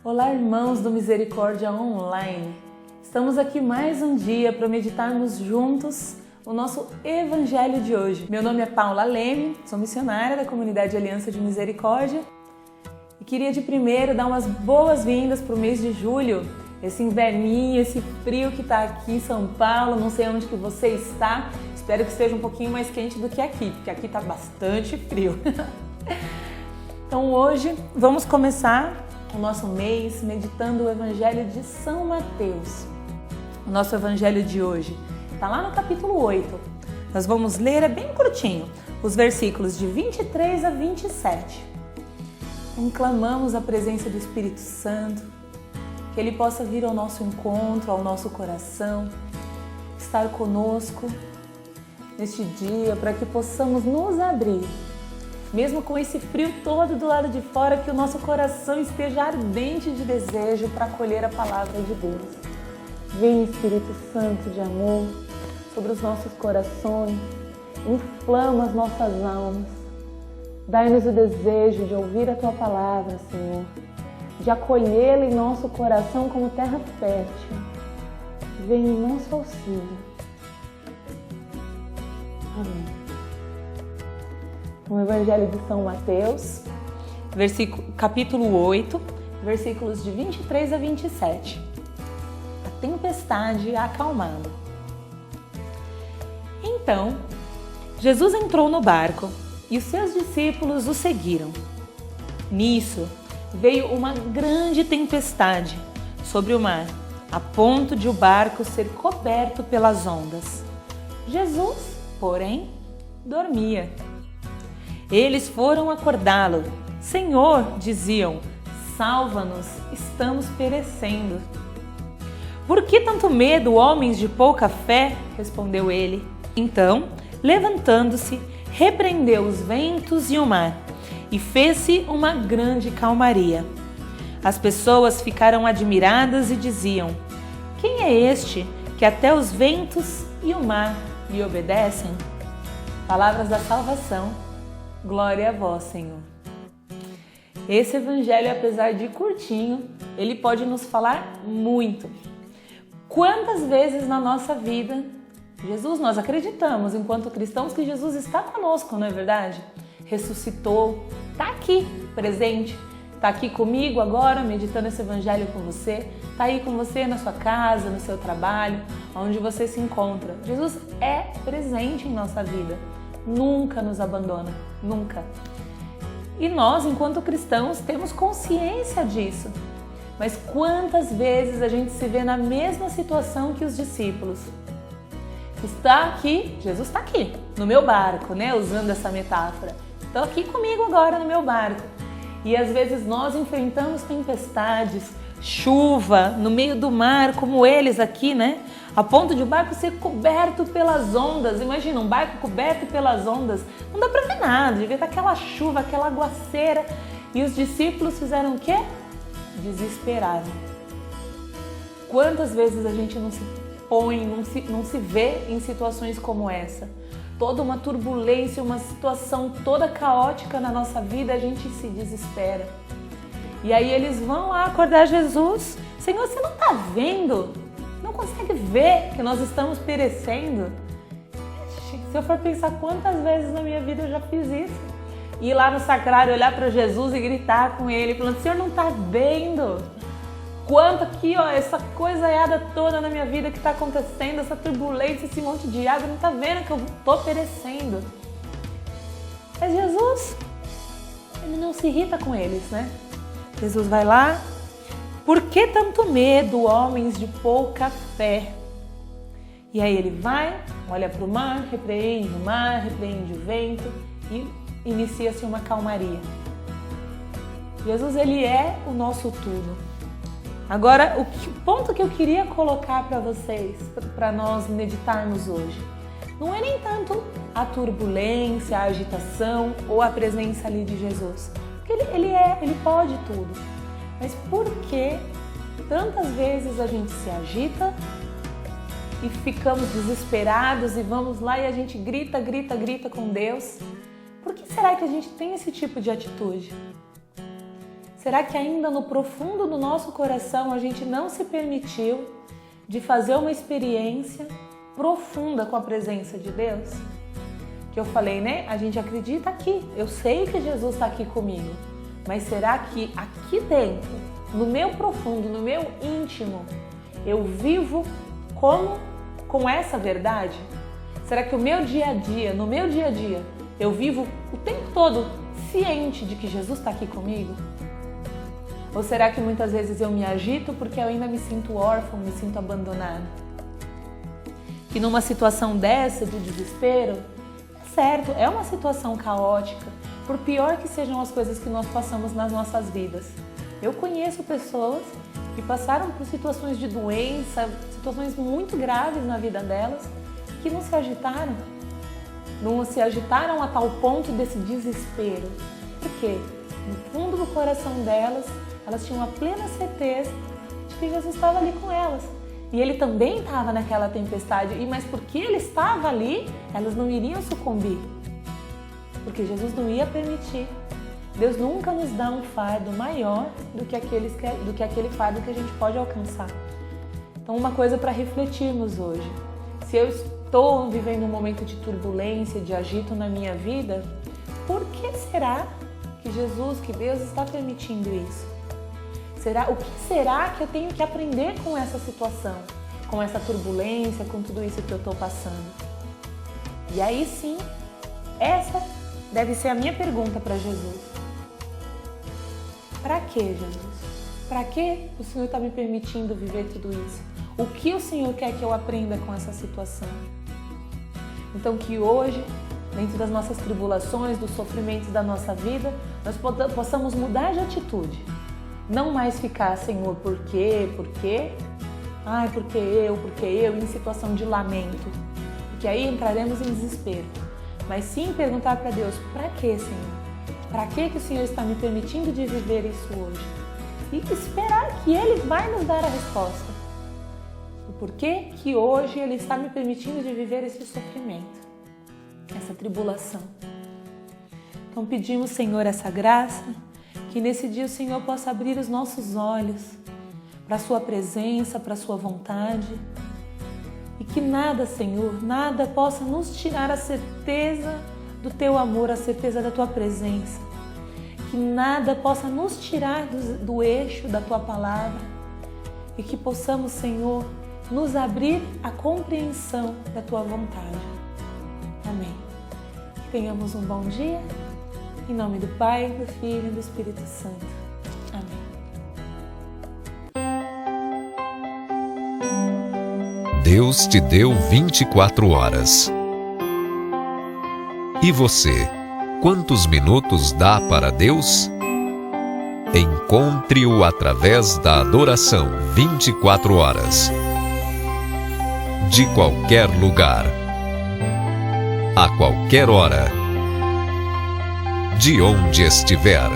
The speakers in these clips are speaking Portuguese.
Olá, irmãos do Misericórdia Online! Estamos aqui mais um dia para meditarmos juntos o nosso Evangelho de hoje. Meu nome é Paula Leme, sou missionária da Comunidade Aliança de Misericórdia e queria de primeiro dar umas boas-vindas para o mês de julho, esse inverninho, esse frio que está aqui em São Paulo, não sei onde que você está, espero que esteja um pouquinho mais quente do que aqui, porque aqui está bastante frio. Então hoje vamos começar o nosso mês meditando o Evangelho de São Mateus. O nosso Evangelho de hoje está lá no capítulo 8. Nós vamos ler, é bem curtinho, os versículos de 23 a 27. Então, clamamos a presença do Espírito Santo, que Ele possa vir ao nosso encontro, ao nosso coração, estar conosco neste dia, para que possamos nos abrir. Mesmo com esse frio todo do lado de fora, que o nosso coração esteja ardente de desejo para acolher a palavra de Deus. Vem, Espírito Santo de amor, sobre os nossos corações, inflama as nossas almas. Dai-nos o desejo de ouvir a Tua palavra, Senhor, de acolhê-la em nosso coração como terra fértil. Vem em nosso auxílio. Amém. No Evangelho de São Mateus, capítulo 8, versículos de 23 a 27. A tempestade acalmada. Então, Jesus entrou no barco e os seus discípulos o seguiram. Nisso, veio uma grande tempestade sobre o mar, a ponto de o barco ser coberto pelas ondas. Jesus, porém, dormia. Eles foram acordá-lo. Senhor, diziam, salva-nos, estamos perecendo. Por que tanto medo, homens de pouca fé? Respondeu ele. Então, levantando-se, repreendeu os ventos e o mar, e fez-se uma grande calmaria. As pessoas ficaram admiradas e diziam, quem é este que até os ventos e o mar lhe obedecem? Palavras da salvação. Glória a vós, Senhor. Esse evangelho, apesar de curtinho, ele pode nos falar muito. Quantas vezes na nossa vida, nós acreditamos, enquanto cristãos, que Jesus está conosco, não é verdade? Ressuscitou, está aqui, presente, está aqui comigo agora, meditando esse evangelho com você, está aí com você na sua casa, no seu trabalho, onde você se encontra. Jesus é presente em nossa vida. Nunca nos abandona, nunca. E nós, enquanto cristãos, temos consciência disso. Mas quantas vezes a gente se vê na mesma situação que os discípulos? Está aqui, Jesus está aqui, no meu barco, né? Usando essa metáfora. Estou aqui comigo agora no meu barco. E às vezes nós enfrentamos tempestades, chuva, no meio do mar, como eles aqui, né? A ponto de o barco ser coberto pelas ondas. Imagina, um barco coberto pelas ondas. Não dá para ver nada, devia estar aquela chuva, aquela aguaceira. E os discípulos fizeram o quê? Desesperaram. Quantas vezes a gente não se põe, não se vê em situações como essa? Toda uma turbulência, uma situação toda caótica na nossa vida, a gente se desespera. E aí eles vão lá acordar Jesus. Senhor, você não está vendo? Não consegue ver que nós estamos perecendo? Se eu for pensar quantas vezes na minha vida eu já fiz isso. Ir lá no sacrário, olhar para Jesus e gritar com ele, falando, Senhor, não está vendo? Quanto aqui, ó, essa coisaiada toda na minha vida que está acontecendo, essa turbulência, esse monte de água, não está vendo que eu estou perecendo? Mas Jesus, ele não se irrita com eles, né? Jesus vai lá. Por que tanto medo, homens de pouca fé? E aí ele vai, olha para o mar, repreende o vento e inicia-se uma calmaria. Jesus, ele é o nosso tudo. Agora, o ponto que eu queria colocar para vocês, para nós meditarmos hoje, não é nem tanto a turbulência, a agitação ou a presença ali de Jesus. Porque ele pode tudo. Mas por que tantas vezes a gente se agita e ficamos desesperados e vamos lá e a gente grita com Deus? Por que será que a gente tem esse tipo de atitude? Será que ainda no profundo do nosso coração a gente não se permitiu de fazer uma experiência profunda com a presença de Deus? Que eu falei, né? A gente acredita aqui. Eu sei que Jesus está aqui comigo. Mas será que aqui dentro, no meu profundo, no meu íntimo, eu vivo com essa verdade? Será que no meu dia a dia, eu vivo o tempo todo ciente de que Jesus está aqui comigo? Ou será que muitas vezes eu me agito porque eu ainda me sinto órfão, me sinto abandonado? E numa situação dessa, de desespero, é certo, é uma situação caótica, por pior que sejam as coisas que nós passamos nas nossas vidas. Eu conheço pessoas que passaram por situações de doença, situações muito graves na vida delas, que não se agitaram. Não se agitaram a tal ponto desse desespero. Por quê? No fundo do coração delas, elas tinham a plena certeza de que Jesus estava ali com elas. E Ele também estava naquela tempestade, mas porque Ele estava ali, elas não iriam sucumbir. Porque Jesus não ia permitir. Deus nunca nos dá um fardo maior do que aquele fardo que a gente pode alcançar. Então, uma coisa para refletirmos hoje. Se eu estou vivendo um momento de turbulência, de agito na minha vida, por que será que Jesus, que Deus está permitindo isso? O que será que eu tenho que aprender com essa situação? Com essa turbulência, com tudo isso que eu estou passando? E aí sim, essa deve ser a minha pergunta para Jesus. Para que, Jesus? Para que o Senhor está me permitindo viver tudo isso? O que o Senhor quer que eu aprenda com essa situação? Então que hoje, dentro das nossas tribulações, dos sofrimentos da nossa vida, nós possamos mudar de atitude. Não mais ficar, Senhor, por quê? Por quê? Ai, porque eu, em situação de lamento. Porque aí entraremos em desespero. Mas sim perguntar para Deus, para quê, Senhor? Para que o Senhor está me permitindo de viver isso hoje? E esperar que Ele vai nos dar a resposta. O porquê que hoje Ele está me permitindo de viver esse sofrimento, essa tribulação. Então pedimos, Senhor, essa graça, que nesse dia o Senhor possa abrir os nossos olhos para a Sua presença, para a Sua vontade. E que nada, Senhor, nada possa nos tirar a certeza do Teu amor, a certeza da Tua presença. Que nada possa nos tirar do eixo da Tua palavra. E que possamos, Senhor, nos abrir à compreensão da Tua vontade. Amém. Que tenhamos um bom dia. Em nome do Pai, do Filho e do Espírito Santo. Amém. Deus te deu 24 horas. E você, quantos minutos dá para Deus? Encontre-o através da adoração 24 horas. De qualquer lugar. A qualquer hora. De onde estiver.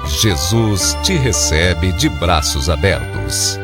Jesus te recebe de braços abertos.